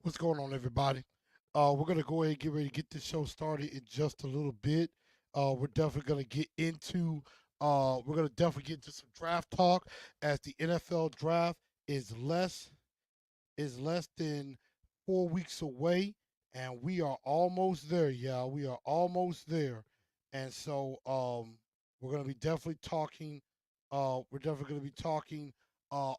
What's going on, everybody? We're gonna go ahead and get ready to get this show started in just a little bit. We're definitely gonna get into we're gonna definitely get into some draft talk as the NFL draft is less than 4 weeks away, and we are almost there. Yeah, we are almost there, and so we're gonna be definitely talking. We're definitely gonna be talking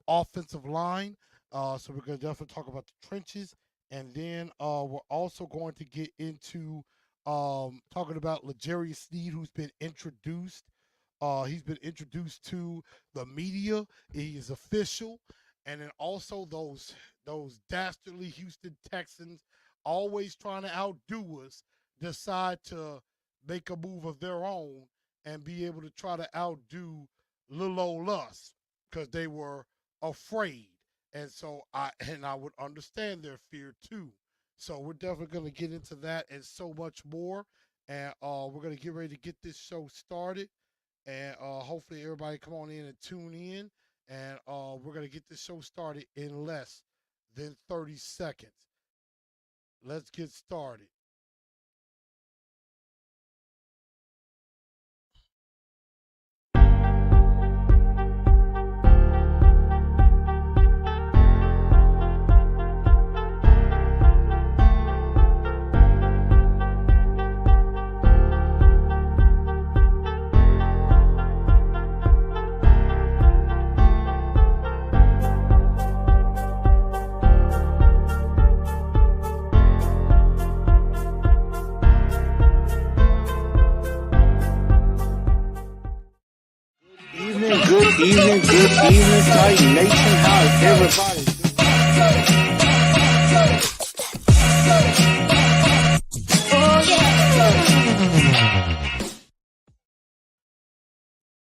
offensive line. So we're gonna definitely talk about the trenches, and then we're also going to get into talking about Legarius Sneed, who's been introduced. He's been introduced to the media. He is official, and then also those dastardly Houston Texans, always trying to outdo us, decide to make a move of their own and be able to try to outdo little old us because they were afraid. And I would understand their fear too. So we're definitely going to get into that and so much more. And we're going to get ready to get this show started. And hopefully everybody come on in and tune in. And we're going to get this show started in less than 30 seconds. Let's get started. Good evening, Titan Nation. How's everybody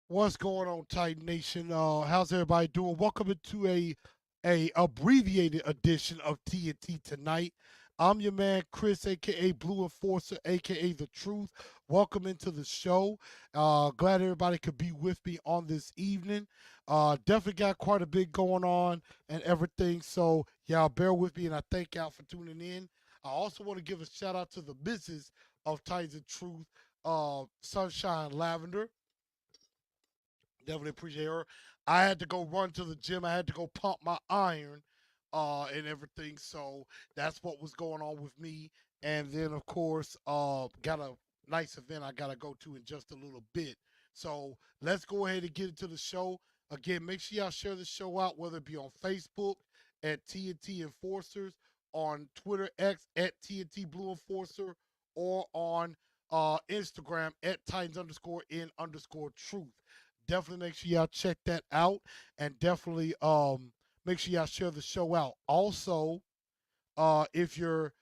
What's going on, Titan Nation? How's everybody doing? Welcome into a abbreviated edition of TNT tonight. I'm your man Chris, aka Blue Enforcer, aka The Truth. Welcome into the show. Glad everybody could be with me on this evening. Definitely got quite a bit going on and everything. So y'all bear with me, and I thank y'all for tuning in. I also want to give a shout out to the missus of Titans and Truth, Sunshine Lavender. Definitely appreciate her. I had to go run to the gym. I had to go pump my iron and everything. So that's what was going on with me. And then, of course, got a nice event I got to go to in just a little bit. So let's go ahead and get into the show. Again, make sure y'all share the show out, whether it be on Facebook at TNT Enforcers, on Twitter X at TNT Blue Enforcer, or on Instagram at Titans underscore in underscore truth. Definitely make sure y'all check that out, and definitely make sure y'all share the show out. Also, if you're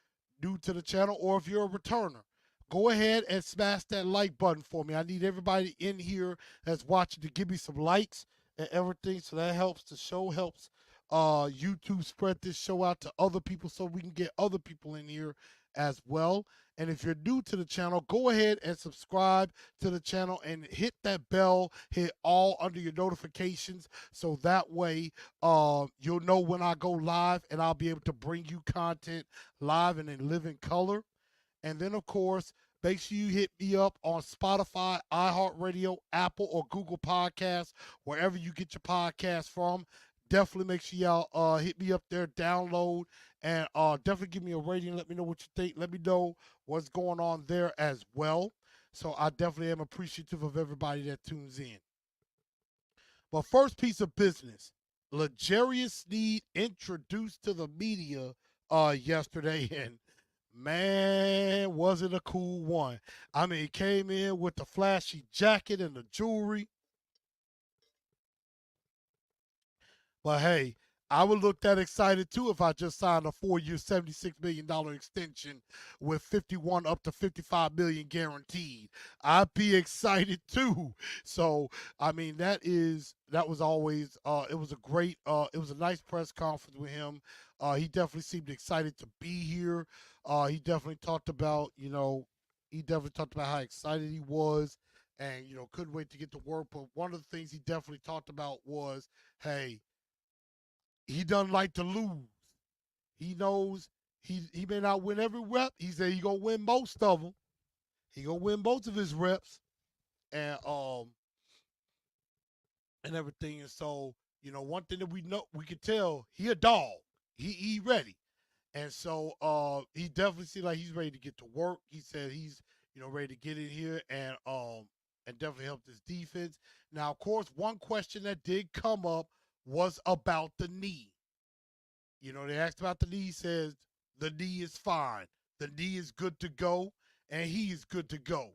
new to the channel or if you're a returner, go ahead and smash that like button for me. I need everybody in here that's watching to give me some likes and everything, so that helps the show, helps YouTube spread this show out to other people so we can get other people in here as well. And if you're new to the channel, go ahead and subscribe to the channel and hit that bell, hit all under your notifications, so that way you'll know when I go live, and I'll be able to bring you content live and in living color. And then, of course, make sure you hit me up on Spotify, iHeartRadio, Apple, or Google Podcasts, wherever you get your podcast from. Definitely make sure y'all hit me up there, download, and definitely give me a rating. Let me know what you think. Let me know what's going on there as well. So I definitely am appreciative of everybody that tunes in. But first piece of business, Legarius Sneed introduced to the media yesterday, and man, was it a cool one. I mean, he came in with the flashy jacket and the jewelry. But hey, I would look that excited too if I just signed a 4 year, $76 million extension with 51 up to 55 million guaranteed. I'd be excited too. So I mean, that was always it was a great it was a nice press conference with him. He definitely seemed excited to be here. He definitely talked about, he definitely talked about how excited he was, and couldn't wait to get to work. But one of the things he definitely talked about was, hey, he doesn't like to lose. He knows He may not win every rep. He said he gonna win most of them. He gonna win most of his reps, and and everything. And so, one thing that we could tell, he a dog. He ready. And so he definitely seems like he's ready to get to work. He said he's, ready to get in here and definitely help this defense. Now, of course, one question that did come up was about the knee. They asked about the knee. He says the knee is fine. The knee is good to go, and he is good to go.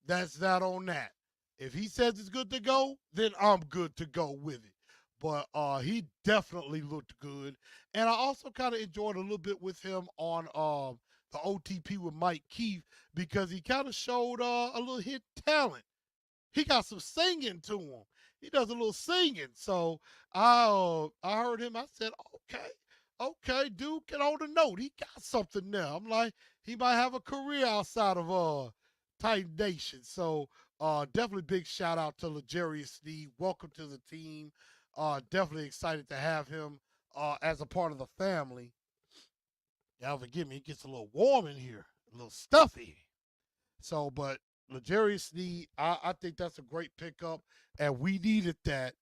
That's that on that. If he says it's good to go, then I'm good to go with it. But he definitely looked good, and I also kind of enjoyed a little bit with him on the OTP with Mike Keith because he kind of showed a little hit talent. He got some singing to him. He does a little singing. So I heard him. I said, okay, dude, get on the note. He got something there. I'm like, he might have a career outside of Titan Nation. So definitely big shout out to L'Jarius Sneed. Welcome to the team. Definitely excited to have him as a part of the family. Y'all forgive me, it gets a little warm in here, a little stuffy. So, but L'Jarius Sneed, I think that's a great pickup, and we needed that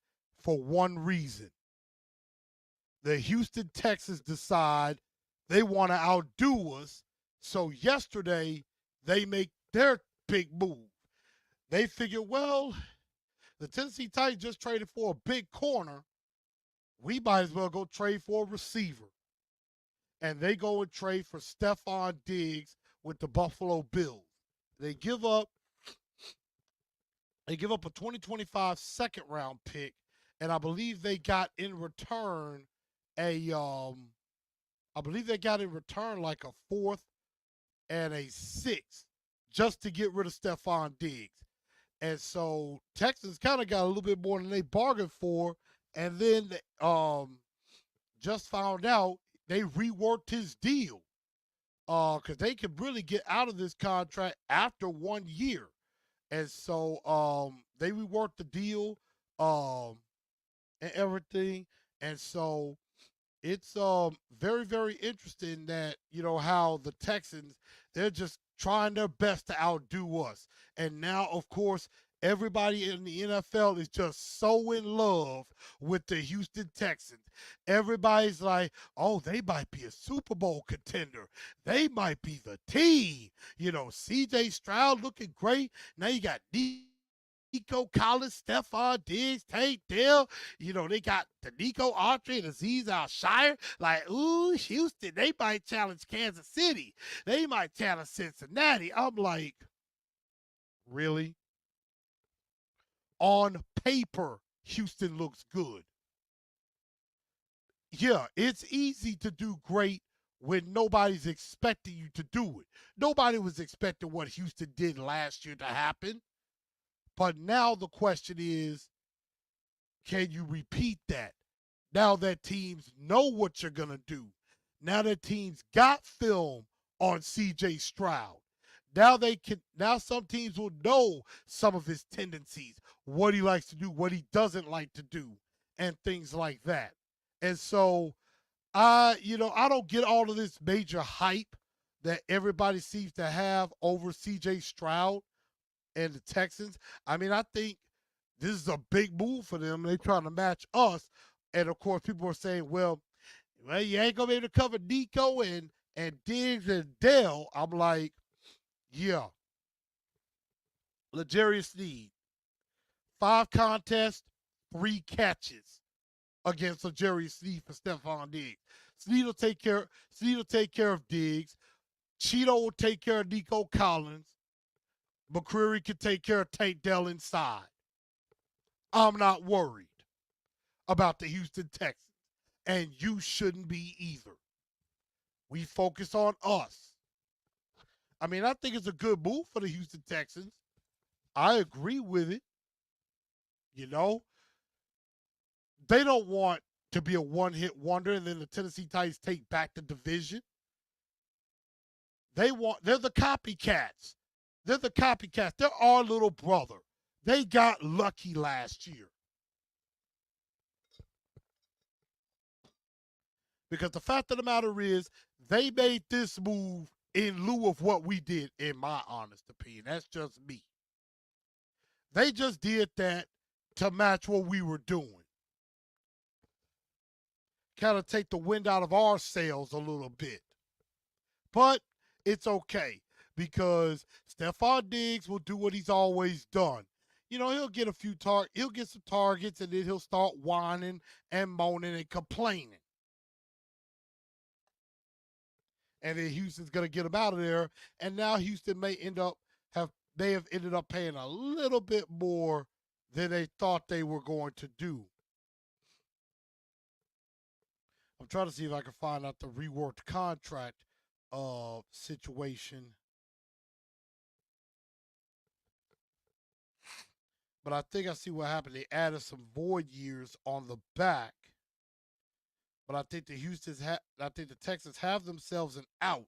for one reason. The Houston Texans decide they want to outdo us, so yesterday they make their big move. They figure, well, the Tennessee Titans just traded for a big corner. We might as well go trade for a receiver. And they go and trade for Stephon Diggs with the Buffalo Bills. They give up a 2025 second round pick, and I believe they got in return like a fourth and a sixth just to get rid of Stephon Diggs. And so Texans kind of got a little bit more than they bargained for, and then just found out they reworked his deal because they could really get out of this contract after 1 year. And so they reworked the deal and everything. And so it's very, very interesting that, how the Texans, they're just trying their best to outdo us. And now, of course, everybody in the NFL is just so in love with the Houston Texans. Everybody's like, oh, they might be a Super Bowl contender. They might be the team. CJ Stroud looking great. Now you got Nico Collins, Stephon Diggs, Tank Dell. They got the Nico Autry and Aziz Al-Shire. Like, ooh, Houston, they might challenge Kansas City. They might challenge Cincinnati. I'm like, really? On paper, Houston looks good. Yeah, it's easy to do great when nobody's expecting you to do it. Nobody was expecting what Houston did last year to happen. But now the question is, can you repeat that? Now that teams know what you're going to do. Now that teams got film on CJ Stroud. Now some teams will know some of his tendencies, what he likes to do, what he doesn't like to do, and things like that. And so I don't get all of this major hype that everybody seems to have over CJ Stroud and the Texans. I mean, I think this is a big move for them. They're trying to match us. And of course, people are saying, well, you ain't gonna be able to cover Nico and Diggs and Dell. I'm like, yeah. L'Jarius Sneed, 5 contests, 3 catches against L'Jarius Sneed for Stephon Diggs. Sneed will take care of Diggs. Cheeto will take care of Nico Collins. McCreary can take care of Tank Dell inside. I'm not worried about the Houston Texans. And you shouldn't be either. We focus on us. I mean, I think it's a good move for the Houston Texans. I agree with it. They don't want to be a one-hit wonder and then the Tennessee Titans take back the division. They're the copycats. They're the copycats. They're our little brother. They got lucky last year. Because the fact of the matter is, they made this move in lieu of what we did, in my honest opinion. That's just me. They just did that to match what we were doing. Kind of take the wind out of our sails a little bit. But it's okay because Stephon Diggs will do what he's always done. He'll get he'll get some targets, and then he'll start whining and moaning and complaining. And then Houston's gonna get him out of there. And now Houston may have ended up paying a little bit more than they thought they were going to do. I'm trying to see if I can find out the reworked contract situation. But I think I see what happened. They added some void years on the back. But I think the Texans have themselves an out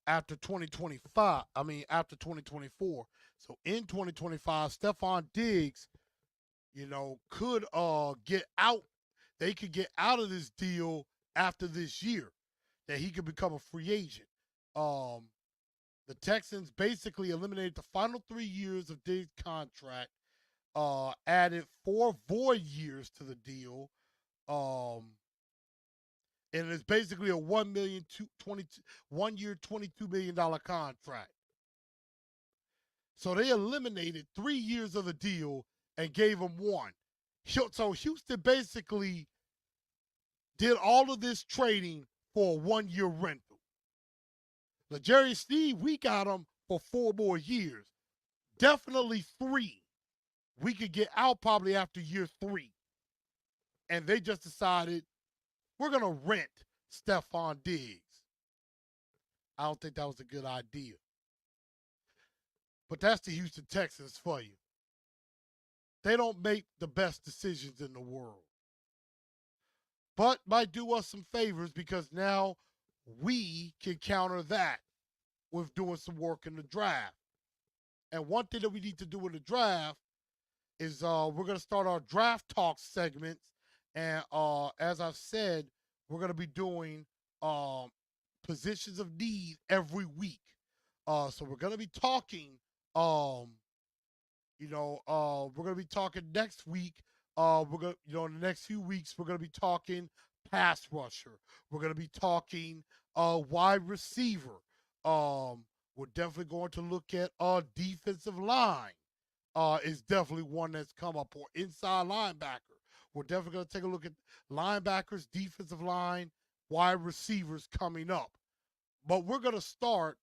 after 2025. I mean, after 2024. So in 2025, Stephon Diggs, could get out. They could get out of this deal after this year, that he could become a free agent. The Texans basically eliminated the final 3 years of Diggs' contract, added 4 void years to the deal, and it's basically a 1 year, $22 million contract. So they eliminated 3 years of the deal and gave him 1. So Houston basically did all of this trading for a 1-year rental. Jerry Sneed, we got him for 4 more years. Definitely 3. We could get out probably after year 3. And they just decided, we're going to rent Stephon Diggs. I don't think that was a good idea. But that's the Houston Texans for you. They don't make the best decisions in the world. But might do us some favors, because now we can counter that with doing some work in the draft. And one thing that we need to do in the draft is we're going to start our draft talk segments. And as I've said, we're going to be doing positions of need every week. So we're going to be talking, we're going to be talking next week. We're going to, in the next few weeks, we're going to be talking pass rusher. We're going to be talking wide receiver. We're definitely going to look at defensive line. Is definitely one that's come up, or inside linebacker. We're definitely going to take a look at linebackers, defensive line, wide receivers coming up. But we're going to start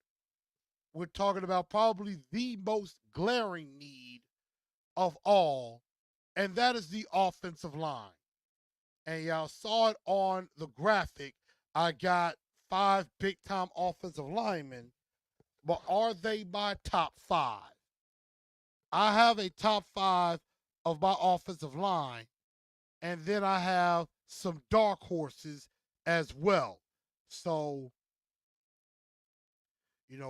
with talking about probably the most glaring need of all, and that is the offensive line. And y'all saw it on the graphic. I got 5 big-time offensive linemen, but are they my top 5? I have a top 5 of my offensive line, and then I have some dark horses as well. So,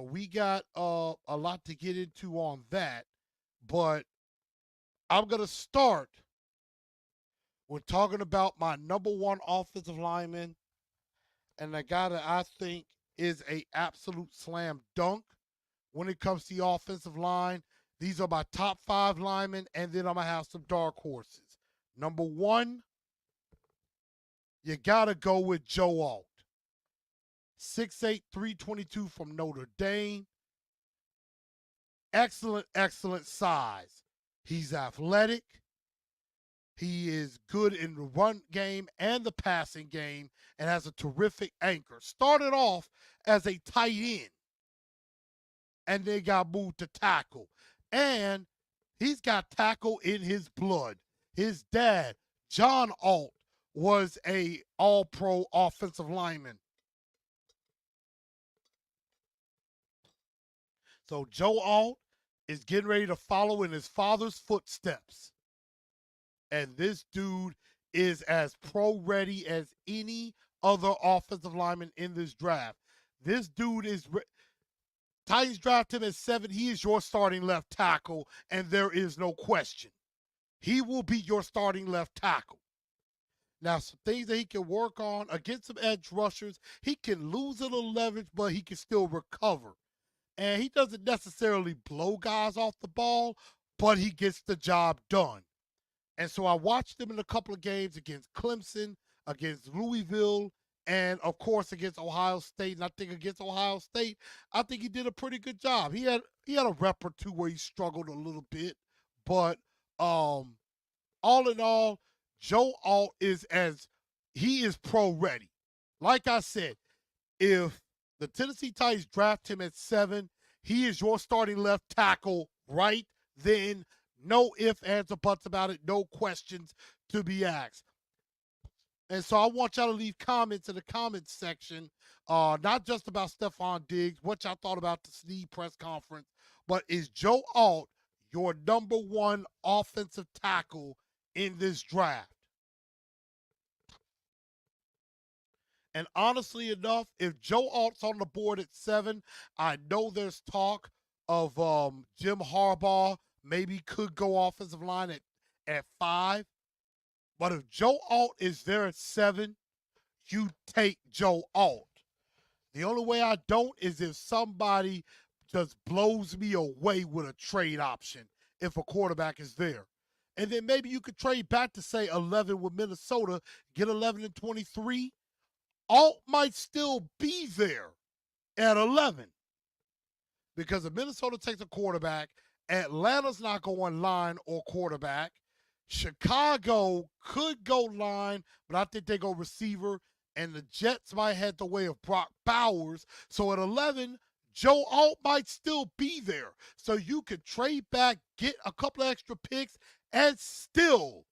we got a lot to get into on that, but I'm going to start with talking about my number 1 offensive lineman, and the guy that I think is a absolute slam dunk when it comes to the offensive line. These are my top 5 linemen, and then I'm going to have some dark horses. Number 1, you got to go with Joe Alt. 6'8", 322 from Notre Dame. Excellent, excellent size. He's athletic. He is good in the run game and the passing game, and has a terrific anchor. Started off as a tight end, and then got moved to tackle. And he's got tackle in his blood. His dad, John Alt, was a all-pro offensive lineman. So Joe Alt is getting ready to follow in his father's footsteps. And this dude is as pro-ready as any other offensive lineman in this draft. This dude is... Titans draft him at 7. He is your starting left tackle, and there is no question. He will be your starting left tackle. Now, some things that he can work on against some edge rushers, he can lose a little leverage, but he can still recover. And he doesn't necessarily blow guys off the ball, but he gets the job done. And so I watched him in a couple of games against Clemson, against Louisville, and of course against Ohio State. And I think against Ohio State, I think he did a pretty good job. He had a rep or two where he struggled a little bit, but all in all, Joe Alt he is pro ready. Like I said, if the Tennessee Titans draft him at 7, he is your starting left tackle right then. No ifs, ands, or buts about it. No questions to be asked. And so I want y'all to leave comments in the comments section, not just about Stephon Diggs, what y'all thought about the Sneed press conference, but is Joe Alt your number 1 offensive tackle in this draft? And honestly enough, if Joe Alt's on the board at 7, I know there's talk of Jim Harbaugh maybe could go offensive line at 5. But if Joe Alt is there at 7, you take Joe Alt. The only way I don't is if somebody just blows me away with a trade option if a quarterback is there. And then maybe you could trade back to, say, 11 with Minnesota, get 11 and 23. Alt might still be there at 11. Because if Minnesota takes a quarterback, Atlanta's not going line or quarterback. Chicago could go line, but I think they go receiver. And the Jets might head the way of Brock Bowers. So at 11, Joe Alt might still be there. So you could trade back, get a couple of extra picks, and still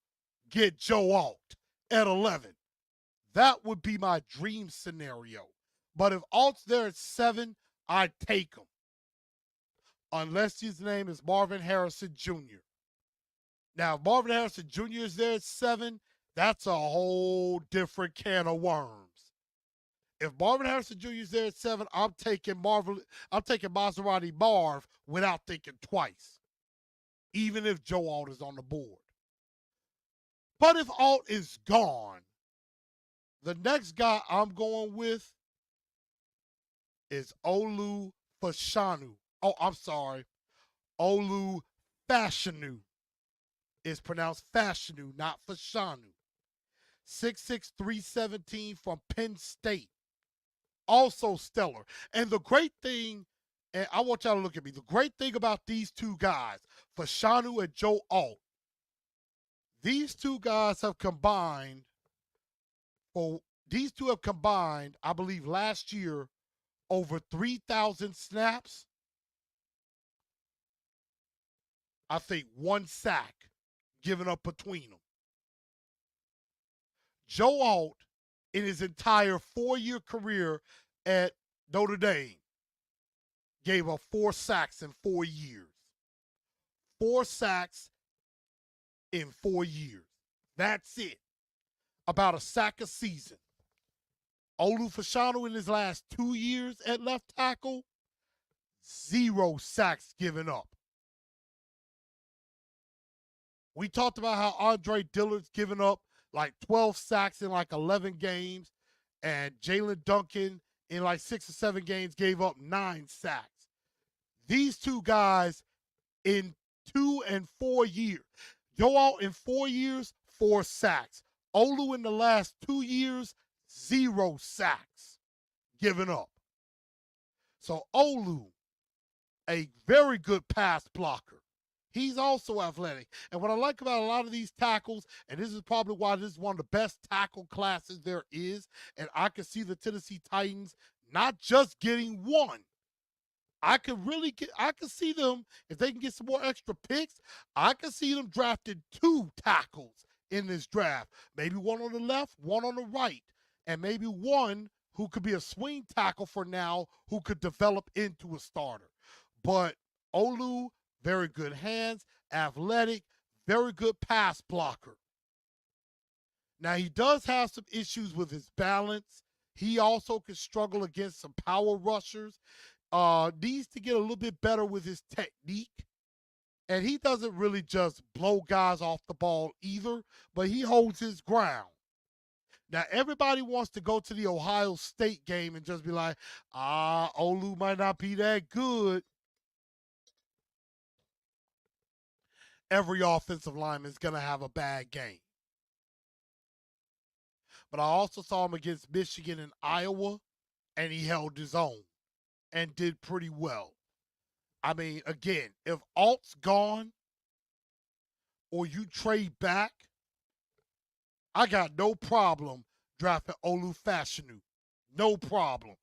get Joe Alt at 11. That would be my dream scenario. But if Alt's there at 7, I'd take him. Unless his name is Marvin Harrison Jr. Now, if Marvin Harrison Jr. is there at 7, that's a whole different can of worms. If Marvin Harrison Jr. is there at 7, I'm taking Maserati Marv without thinking twice, even if Joe Alt is on the board. But if Alt is gone, the next guy I'm going with is Olu Fashanu. Oh, I'm sorry. Olu Fashanu. It's pronounced Fashanu, not Fashanu. 6'6", 317 from Penn State. Also stellar. And the great thing, and I want y'all to look at me, the great thing about these two guys, Fashanu and Joe Alt, these two have combined, I believe, last year over 3,000 snaps. I think 1 sack given up between them. Joe Alt, in his entire 4-year career at Notre Dame, gave up 4 sacks in 4 years. 4 sacks in 4 years. That's it. About a sack a season. Olu Fashanu in his last 2 years at left tackle, 0 sacks given up. We talked about how Andre Dillard's given up like 12 sacks in like 11 games, and Jalen Duncan in like 6 or 7 games gave up 9 sacks. These two guys in 2 and 4 years. Joe Alt in 4 years, 4 sacks. Olu in the last 2 years, 0 sacks given up. So Olu, a very good pass blocker. He's also athletic. And what I like about a lot of these tackles, and this is probably why this is one of the best tackle classes there is, and I can see the Tennessee Titans not just getting 1. I could see them, if they can get some more extra picks, I could see them drafting 2 tackles in this draft. Maybe 1 on the left, 1 on the right, and maybe 1 who could be a swing tackle for now who could develop into a starter. But Olu, very good hands, athletic, very good pass blocker. Now, he does have some issues with his balance. He also can struggle against some power rushers. Needs to get a little bit better with his technique. And he doesn't really just blow guys off the ball either, but he holds his ground. Now everybody wants to go to the Ohio State game and just be like, Olu might not be that good. Every offensive lineman is gonna have a bad game. But I also saw him against Michigan and Iowa, and he held his own and did pretty well. I mean, again, if Alt's gone or you trade back, I got no problem drafting Olu Fashanu. No problem.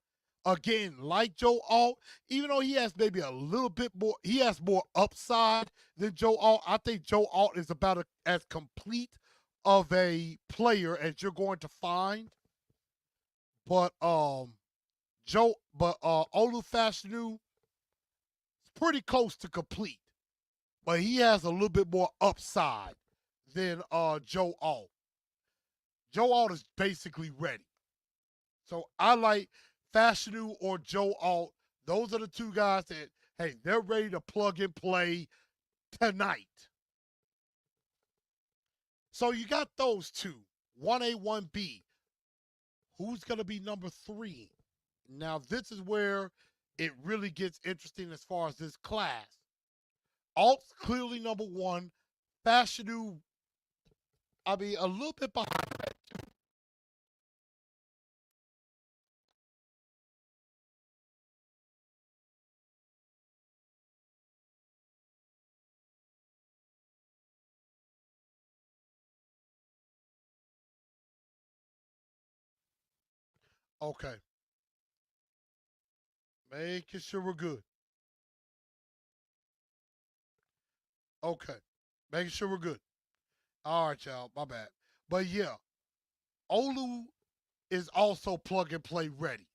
Again, like Joe Alt, even though he has maybe a little bit more, he has more upside than Joe Alt. I think Joe Alt is about as complete of a player as you're going to find. But Olu Fashanu is pretty close to complete. But he has a little bit more upside than Joe Alt. Joe Alt is basically ready. So I like Fashanu or Joe Alt. Those are the two guys that, hey, they're ready to plug and play tonight. So you got those two, 1A, 1B. Who's going to be number 3? Now, this is where it really gets interesting as far as this class. Alt's clearly number 1. Fashanu, I mean, a little bit behind that. Okay. Making sure we're good. Okay. Making sure we're good. All right, y'all. My bad. But yeah, Olu is also plug and play ready,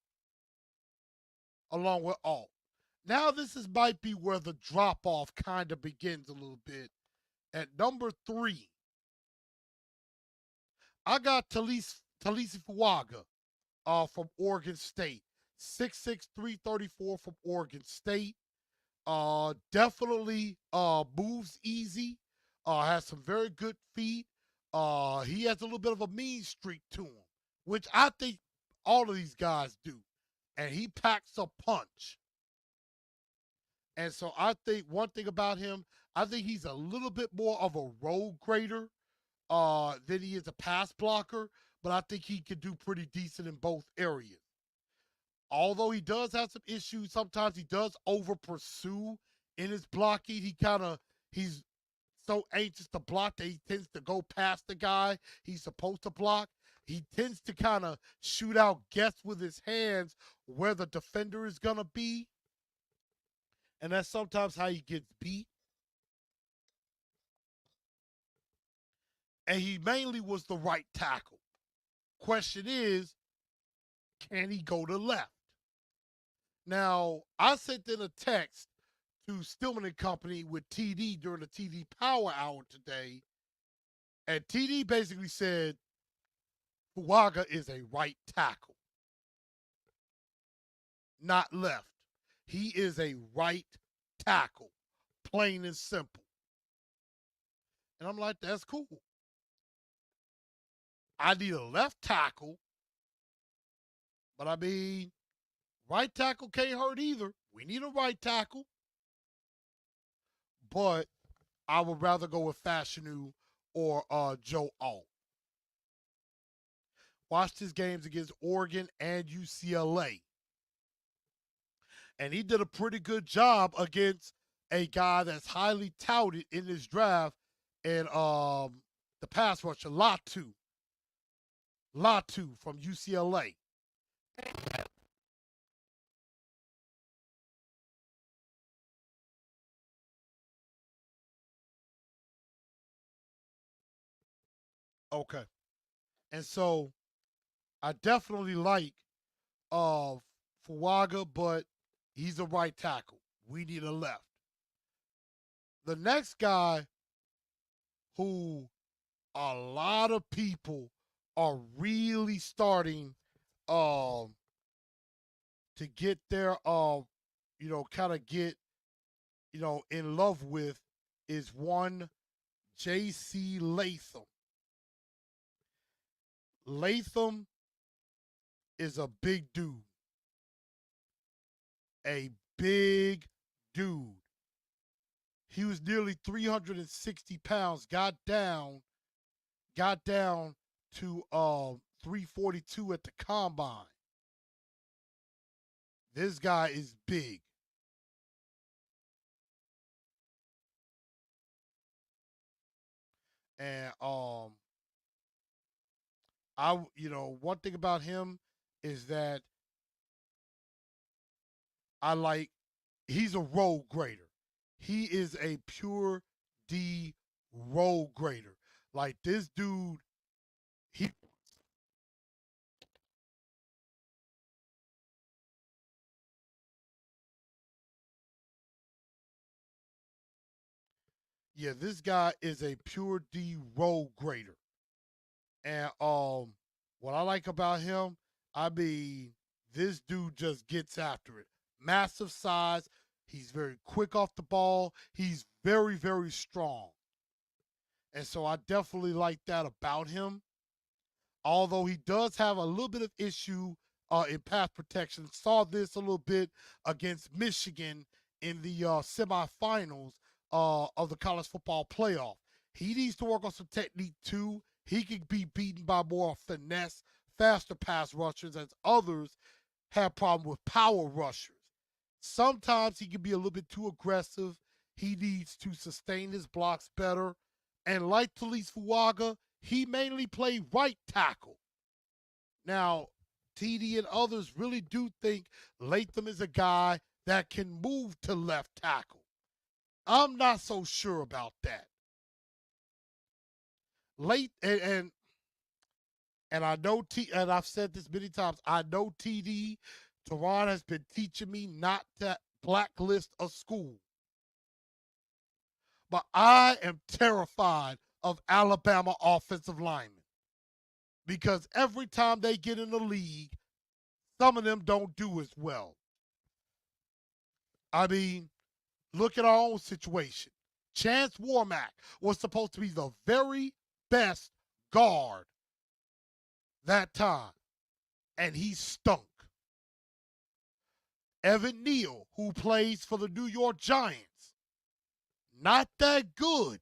along with Alt. Now this is might be where the drop off kind of begins a little bit. At number 3, I got Talisi Fuaga from Oregon State. 6'6", 334 from Oregon State. Definitely moves easy. Has some very good feet. He has a little bit of a mean streak to him, which I think all of these guys do. And he packs a punch. And so I think one thing about him, I think he's a little bit more of a road grader than he is a pass blocker, but I think he can do pretty decent in both areas. Although he does have some issues, sometimes he does over pursue in his blocking. He's so anxious to block that he tends to go past the guy he's supposed to block. He tends to kind of shoot out, guess with his hands where the defender is gonna be. And that's sometimes how he gets beat. And he mainly was the right tackle. Question is, can he go to left? Now, I sent in a text to Stillman and Company with TD during the TD Power Hour today, and TD basically said Fuaga is a right tackle, not left. He is a right tackle, plain and simple. And I'm like, that's cool. I need a left tackle, but I mean, right tackle can't hurt either. We need a right tackle. But I would rather go with Fashanu or Joe Alt. Watched his games against Oregon and UCLA. And he did a pretty good job against a guy that's highly touted in this draft and the pass rusher, Latu. Latu from UCLA. Okay. And so I definitely like uh Fuaga, but he's a right tackle. We need a left. The next guy who a lot of people are really starting um to get their kind of get in love with is one JC Latham. Latham is a big dude. A big dude. He was nearly 360 pounds. Got down to 342 at the combine. This guy is big. And one thing about him is that I like he's a road grader. He is a pure D road grader. Like this dude, he yeah, this guy is a pure D road grader. And what I like about him, I mean, this dude just gets after it. Massive size. He's very quick off the ball. He's very, very strong. And so I definitely like that about him. Although he does have a little bit of issue in pass protection. Saw this a little bit against Michigan in the semifinals of the college football playoff. He needs to work on some technique too. He could be beaten by more finesse, faster pass rushers, as others have problem with power rushers. Sometimes he can be a little bit too aggressive. He needs to sustain his blocks better. And like Talise Fuaga, he mainly played right tackle. Now, TD and others really do think Latham is a guy that can move to left tackle. I'm not so sure about that. Late and I know and I've said this many times. I know TD Teron has been teaching me not to blacklist a school, but I am terrified of Alabama offensive linemen because every time they get in the league, some of them don't do as well. I mean, look at our own situation. Chance Warmack was supposed to be the very best guard that time, and he stunk. Evan Neal, who plays for the New York Giants, not that good.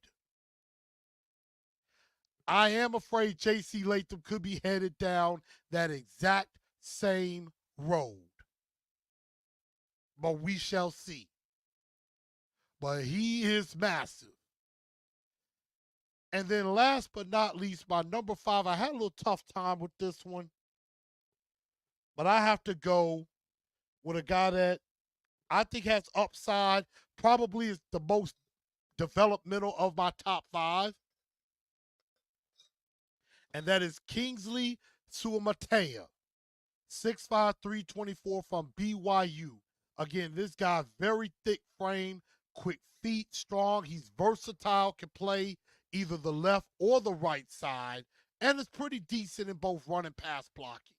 I am afraid J.C. Latham could be headed down that exact same road. But we shall see. But he is massive. And then last but not least, my number 5, I had a little tough time with this one. But I have to go with a guy that I think has upside, probably is the most developmental of my top 5. And that is Kingsley Suamatea, 6'5", 324 from BYU. Again, this guy, very thick frame, quick feet, strong. He's versatile, can play either the left or the right side, and is pretty decent in both run and pass blocking.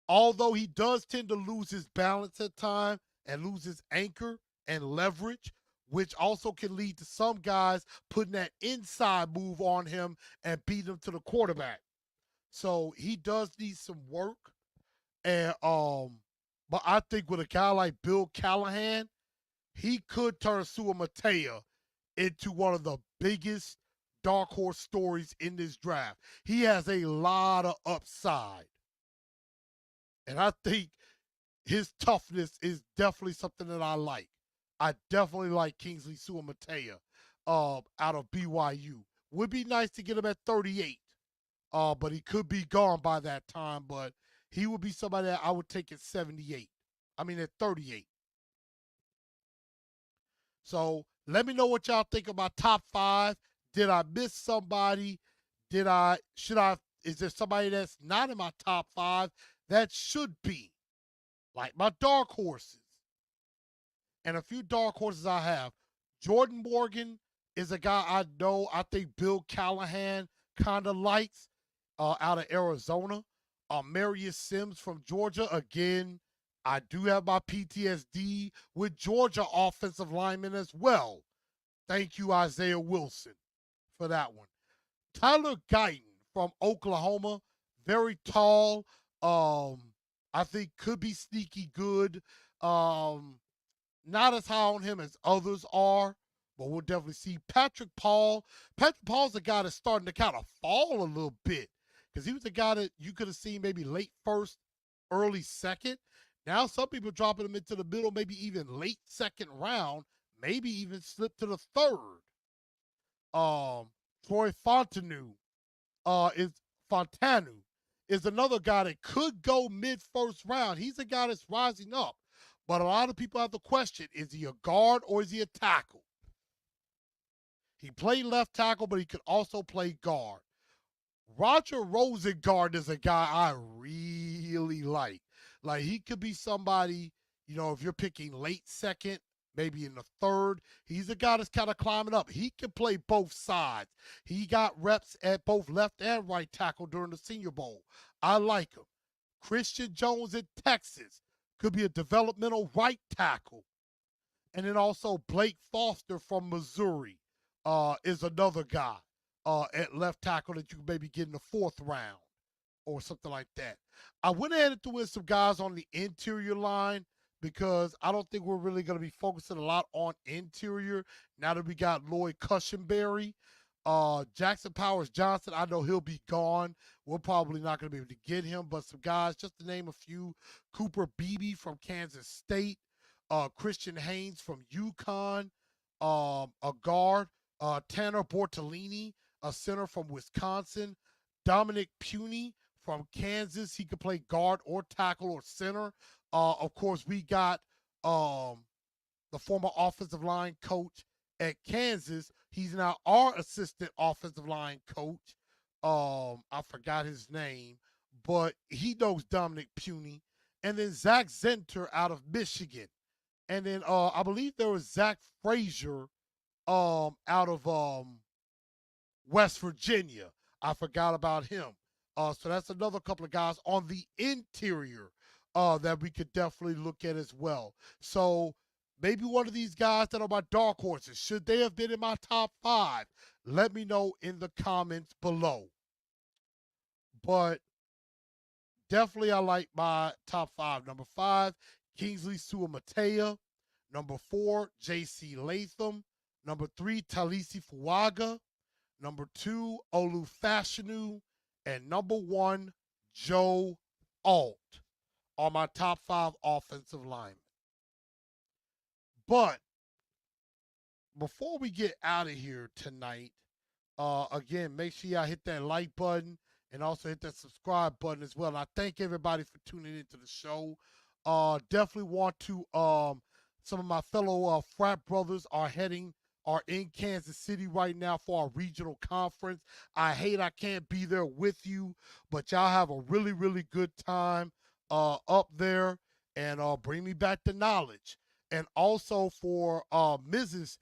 Although he does tend to lose his balance at times and lose his anchor and leverage, which also can lead to some guys putting that inside move on him and beat him to the quarterback. So he does need some work. And but I think with a guy like Bill Callahan, he could turn Sua Matea into one of the biggest dark horse stories in this draft. He has a lot of upside. And I think his toughness is definitely something that I like. I definitely like Kingsley Suamatea out of BYU. Would be nice to get him at 38, but he could be gone by that time. But he would be somebody that I would take at 78. I mean, at 38. So let me know what y'all think of my top 5. Did I miss somebody? Is there somebody that's not in my top 5 that should be? Like my dark horses. And a few dark horses I have. Jordan Morgan is a guy I think Bill Callahan kind of likes out of Arizona. Marius Sims from Georgia. Again, I do have my PTSD with Georgia offensive linemen as well. Thank you, Isaiah Wilson, for that one. Tyler Guyton from Oklahoma. very tall. I think could be sneaky good. Um, Not as high on him as others are, but we'll definitely see. Patrick Paul. Patrick Paul's a guy that's starting to kind of fall a little bit because he was a guy that you could have seen maybe late first, early second. Now some people dropping him into the middle, maybe even late second round, maybe even slip to the third. Troy is Fontanu is another guy that could go mid first round. He's a guy that's rising up. But a lot of people have the question, is he a guard or is he a tackle? He played left tackle, but he could also play guard. Roger Rosengard is a guy I really like. Like, he could be somebody, if you're picking late second, maybe in the third, he's a guy that's kind of climbing up. He can play both sides. He got reps at both left and right tackle during the Senior Bowl. I like him. Christian Jones at Texas could be a developmental right tackle. And then also Blake Foster from Missouri is another guy at left tackle that you can maybe get in the fourth round or something like that. I went ahead and threw in some guys on the interior line because I don't think we're really going to be focusing a lot on interior now that we got Lloyd Cushenberry. Jackson Powers Johnson, I know he'll be gone. We're probably not going to be able to get him, but some guys, just to name a few: Cooper Beebe from Kansas State, Christian Haynes from UConn, a guard, Tanner Bortolini, a center from Wisconsin, Dominic Puny from Kansas. He could play guard or tackle or center. Of course, we got the former offensive line coach at Kansas. He's now our assistant offensive line coach. I forgot his name, but he knows Dominic Puny. And then Zach Zenter out of Michigan. And then I believe there was Zach Frazier out of West Virginia. I forgot about him. So that's another couple of guys on the interior that we could definitely look at as well. So maybe one of these guys that are my dark horses, should they have been in my top 5? Let me know in the comments below. But definitely I like my top 5. Number 5, Kingsley Suamatea. Number 4, J.C. Latham. Number 3, Talisi Fuaga. Number 2, Olu Fashanu. And number 1, Joe Alt are my top 5 offensive linemen. But before we get out of here tonight, again, make sure y'all hit that like button and also hit that subscribe button as well. And I thank everybody for tuning into the show. Definitely want to, some of my fellow frat brothers are in Kansas City right now for our regional conference. I can't be there with you, but y'all have a really, really good time up there, and bring me back to knowledge. And also for Mrs.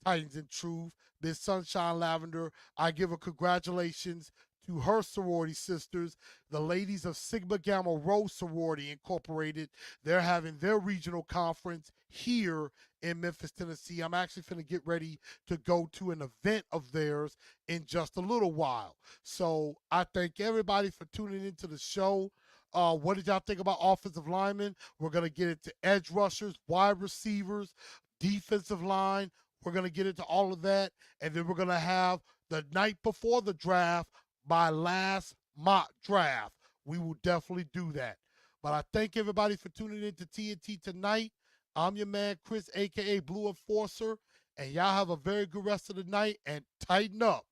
Titans in Truth, Miss Sunshine Lavender, I give her congratulations to her sorority sisters, the ladies of Sigma Gamma Rho Sorority Incorporated. They're having their regional conference here in Memphis, Tennessee. I'm actually going to get ready to go to an event of theirs in just a little while. So I thank everybody for tuning into the show. What did y'all think about offensive linemen? We're going to get into edge rushers, wide receivers, defensive line. We're going to get into all of that. And then we're going to have the night before the draft, my last mock draft. We will definitely do that. But I thank everybody for tuning in to TNT tonight. I'm your man, Chris, a.k.a. Blue Enforcer. And y'all have a very good rest of the night and tighten up,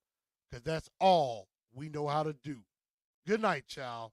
because that's all we know how to do. Good night, y'all.